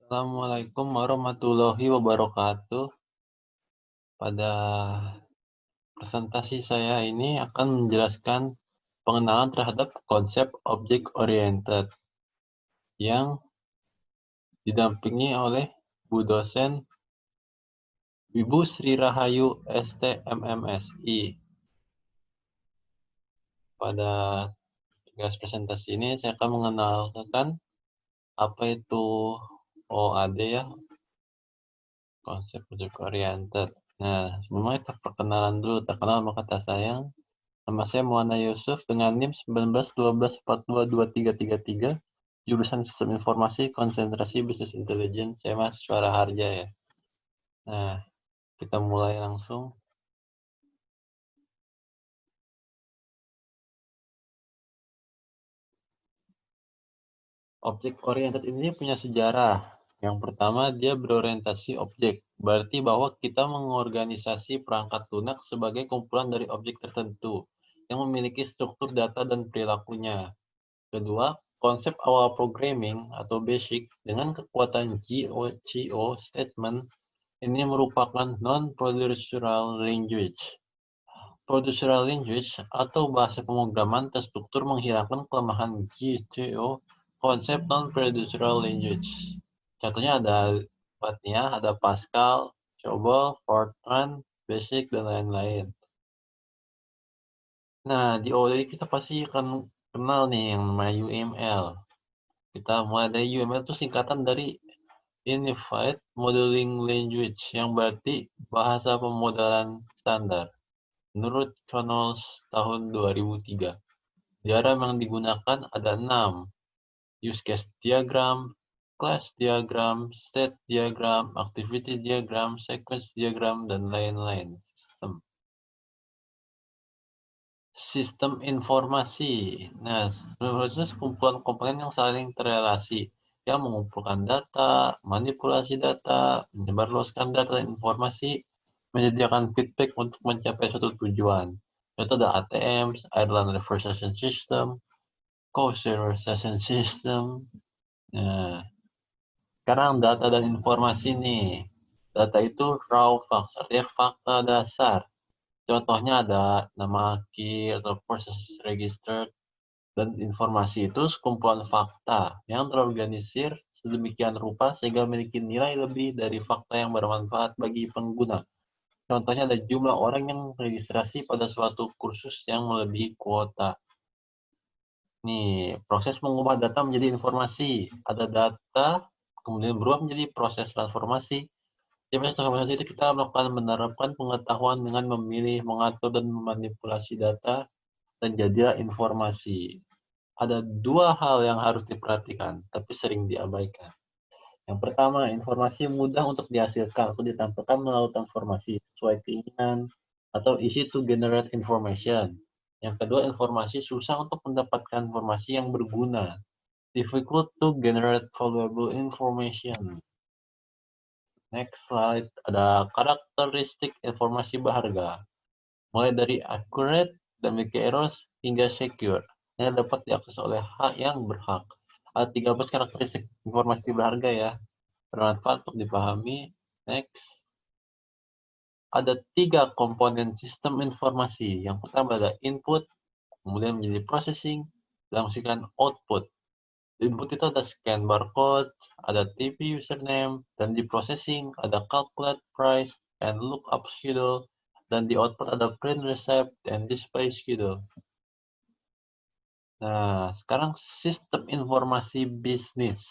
Assalamualaikum warahmatullahi wabarakatuh. Pada presentasi saya ini akan menjelaskan pengenalan terhadap konsep object oriented yang didampingi oleh Bu dosen Ibu Sri Rahayu ST MMSI. Pada tugas presentasi ini saya akan mengenalkan apa itu OAD ya, konsep object oriented. Nah, sebelumnya kita perkenalan dulu. Tak kenal maka tak sayang. Nama saya Muana Yusuf dengan NIM 1912422333, jurusan Sistem Informasi, Konsentrasi Bisnis Intelijen. Saya mahasiswa Raharja ya. Nah, kita mulai langsung. Objek oriented ini punya sejarah. Yang pertama, dia berorientasi objek. Berarti bahwa kita mengorganisasi perangkat lunak sebagai kumpulan dari objek tertentu yang memiliki struktur data dan perilakunya. Kedua, konsep awal programming atau basic dengan kekuatan GO statement ini merupakan non-procedural language. Procedural language atau bahasa pemrograman terstruktur menghilangkan kelemahan GTO konsep non-procedural language. Contohnya ada empatnya, ada Pascal, COBOL, Fortran, Basic, dan lain-lain. Nah, di OOD kita pasti akan kenal nih yang namanya UML. Kita mulai dari UML itu singkatan dari Unified Modeling Language, yang berarti bahasa pemodelan standar. Menurut Connells tahun 2003, diagram yang digunakan ada 6, use case diagram, class diagram, state diagram, activity diagram, sequence diagram, dan lain-lain. Sistem informasi. Nah, proses kumpulan komponen yang saling terrelasi, yang mengumpulkan data, manipulasi data, menyebarluaskan data dan informasi, menyediakan feedback untuk mencapai suatu tujuan. Contoh ada ATM, Ireland Reverse Session System, Co-Zero Session System. Nah, sekarang data dan informasi nih. Data itu raw facts, artinya fakta dasar. Contohnya ada nama key atau process register, dan informasi itu sekumpulan fakta yang terorganisir sedemikian rupa sehingga memiliki nilai lebih dari fakta yang bermanfaat bagi pengguna. Contohnya ada jumlah orang yang registrasi pada suatu kursus yang melebihi kuota. Nih, proses mengubah data menjadi informasi. Ada data, kemudian berubah menjadi proses transformasi. Di proses transformasi itu kita melakukan menerapkan pengetahuan dengan memilih, mengatur, dan memanipulasi data, dan jadilah informasi. Ada dua hal yang harus diperhatikan, tapi sering diabaikan. Yang pertama, informasi mudah untuk dihasilkan atau ditampilkan melalui transformasi sesuai keinginan atau easy to generate information. Yang kedua, informasi susah untuk mendapatkan informasi yang berguna. Difficult to generate valuable information. Next slide, ada karakteristik informasi berharga. Mulai dari accurate dan memiliki errors hingga secure, yang dapat diakses oleh hak yang berhak. Ada 13 karakteristik informasi berharga ya, bermanfaat untuk dipahami. Next, ada 3 komponen sistem informasi. Yang pertama ada input, kemudian menjadi processing, dan menghasilkan output. Di input itu ada scan barcode, ada TP username, dan di processing ada calculate price and lookup schedule, dan di output ada print receipt dan display schedule. Nah, sekarang sistem informasi bisnis.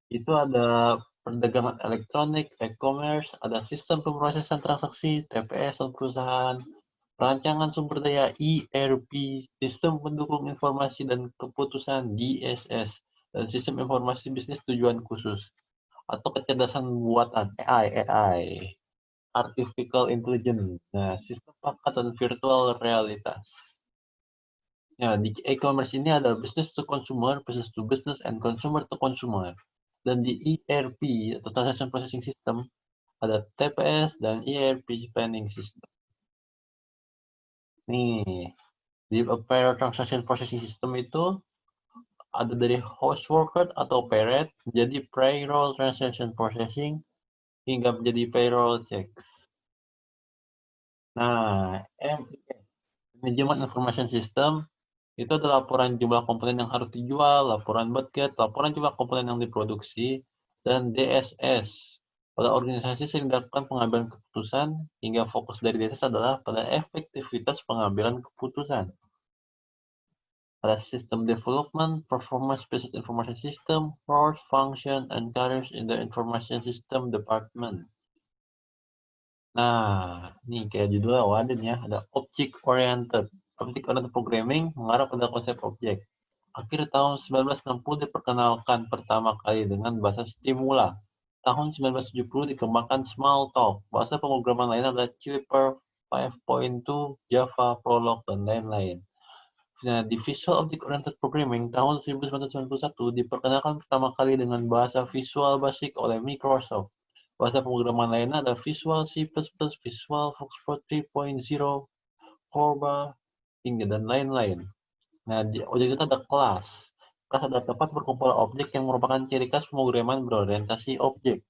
Itu ada perdagangan elektronik, e-commerce, ada sistem pemrosesan transaksi, TPS dan perusahaan, perancangan sumber daya ERP, sistem pendukung informasi dan keputusan DSS, dan sistem informasi bisnis tujuan khusus, atau kecerdasan buatan AI, artificial intelligence, nah, sistem paket dan virtual realitas. Ya, di e-commerce ini ada business to consumer, business to business, and consumer to consumer. Dan di ERP atau Transaction Processing System ada TPS dan ERP Planning System. Nih, di Payroll Transaction Processing System itu ada dari host worker atau parent menjadi payroll transaction processing hingga menjadi payroll checks. Nah, MES, Management Information System, itu adalah laporan jumlah komponen yang harus dijual, laporan budget, laporan jumlah komponen yang diproduksi, dan DSS. Pada organisasi sering dilakukan pengambilan keputusan, hingga fokus dari DSS adalah pada efektivitas pengambilan keputusan. Ada system development, performance-based information system, roles, function, and careers in the information system department. Nah, ini kayak judulnya ada nih ya, ada object-oriented. Object-oriented programming mengarah pada konsep objek. Akhir tahun 1960 diperkenalkan pertama kali dengan bahasa Stimula. Tahun 1970 dikembangkan Smalltalk. Bahasa pemrograman lain adalah Clipper 5.2, Java, Prolog, dan lain-lain. Nah, di Visual Object-Oriented Programming tahun 1991 diperkenalkan pertama kali dengan bahasa Visual Basic oleh Microsoft. Bahasa pemrograman lainnya ada Visual C++, Visual Foxtrot 3.0, Corba, hingga dan lain-lain. Nah, di objek itu ada kelas. Kelas adalah tempat berkumpul objek yang merupakan ciri khas pemrograman berorientasi objek.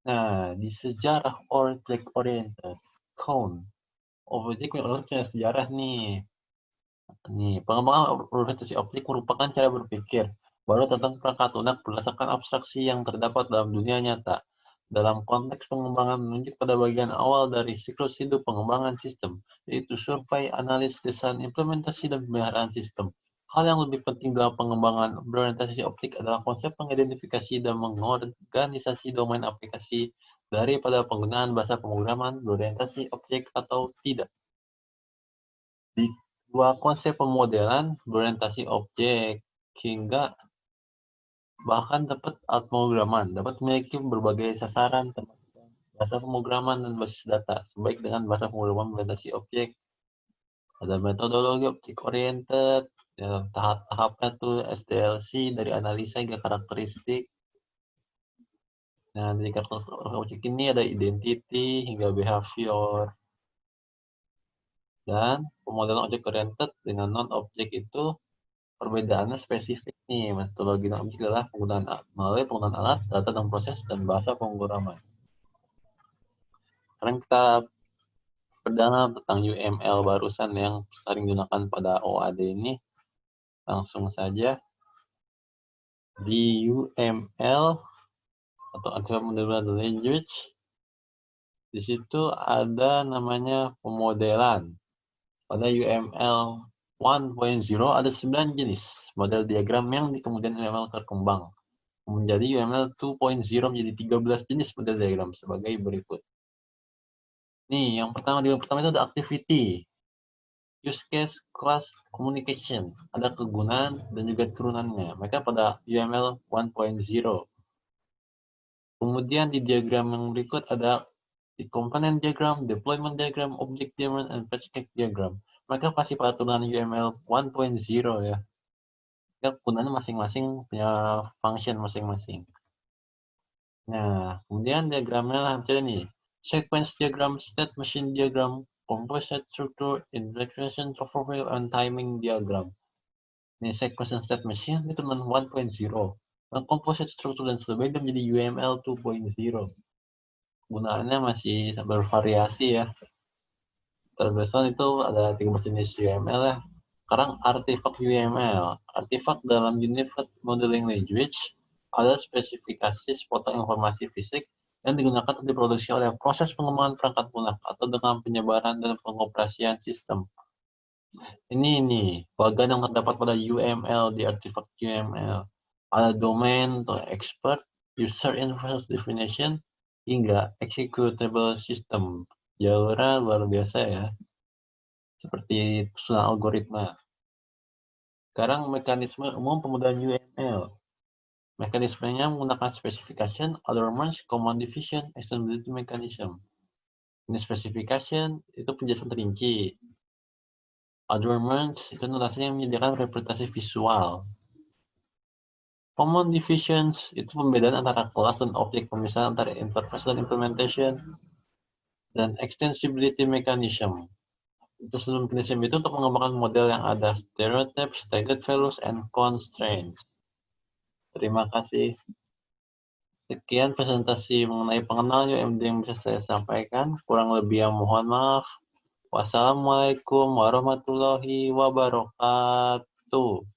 Nah, di sejarah object-oriented, count. Objek punya sejarah nih. Pengembangan orientasi objek merupakan cara berpikir baru tentang perangkat lunak berdasarkan abstraksi yang terdapat dalam dunia nyata. Dalam konteks pengembangan menunjuk pada bagian awal dari siklus hidup pengembangan sistem, yaitu survei, analis, desain, implementasi, dan pemeliharaan sistem. Hal yang lebih penting dalam pengembangan berorientasi objek adalah konsep mengidentifikasi dan mengorganisasi domain aplikasi daripada penggunaan bahasa pemrograman berorientasi objek atau tidak. Di dua konsep pemodelan berorientasi objek hingga bahkan dapat alat pemrograman dapat memiliki berbagai sasaran bahasa pemrograman dan basis data sebaik dengan bahasa pemrograman berorientasi objek. Ada metodologi objek oriented, ya, tahap-tahapnya tuh SDLC dari analisa hingga karakteristik. Nah, dari karakteristik objek ini ada identity hingga behavior. Dan pemodelan objek oriented dengan non-objek itu perbedaannya spesifik nih. Metodologi non-objek adalah melalui penggunaan alat, data, dan proses, dan bahasa pemrograman. Sekarang kita perdalam tentang UML barusan yang sering digunakan pada OAD ini. Langsung saja. Di UML atau Artificial Modeling Language, di situ ada namanya pemodelan. Pada UML 1.0 ada 9 jenis model diagram yang kemudian UML berkembang. Menjadi UML 2.0 menjadi 13 jenis model diagram sebagai berikut. Nih, yang pertama itu ada activity, use case, class, communication. Ada kegunaan dan juga turunannya. Mereka pada UML 1.0. Kemudian di diagram yang berikut ada di component diagram, deployment diagram, object diagram, and patch cake diagram. Mereka pasti pada turunan UML 1.0 ya. Ya, kegunaannya masing-masing punya function masing-masing. Nah, kemudian diagramnya lah misalnya nih. Sequence diagram, state machine diagram, composite structure, integration overview, and timing diagram. Ini sequence and state machine itu turunan 1.0. Dan composite structure dan sebagainya menjadi UML 2.0. Gunaannya masih bervariasi ya. Terbesar itu ada 13 jenis UML ya. Sekarang artifact UML. Artifact dalam Unified Modeling Language ada spesifikasi sepotong informasi fisik yang digunakan untuk diproduksi oleh proses pengembangan perangkat lunak atau dengan penyebaran dan pengoperasian sistem. Ini bagian yang terdapat pada UML di artifact UML. Ada domain atau expert, user interface definition, hingga executable system. Jauhnya luar biasa ya. Seperti susunan algoritma. Sekarang mekanisme umum pemodelan UML. Mekanismenya menggunakan specification, adornments, command division, extensibility mechanism. Ini specification itu penjelasan terinci. Adornments itu notasinya menyediakan representasi visual. Command divisions itu pembedaan antara kelas dan objek, pemisahan antara interface dan implementation. Dan extensibility mechanism. Determinism itu untuk mengembangkan model yang ada stereotypes, target values, and constraints. Terima kasih. Sekian presentasi mengenai pengenalan UMD yang bisa saya sampaikan. Kurang lebih yang mohon maaf. Wassalamualaikum warahmatullahi wabarakatuh.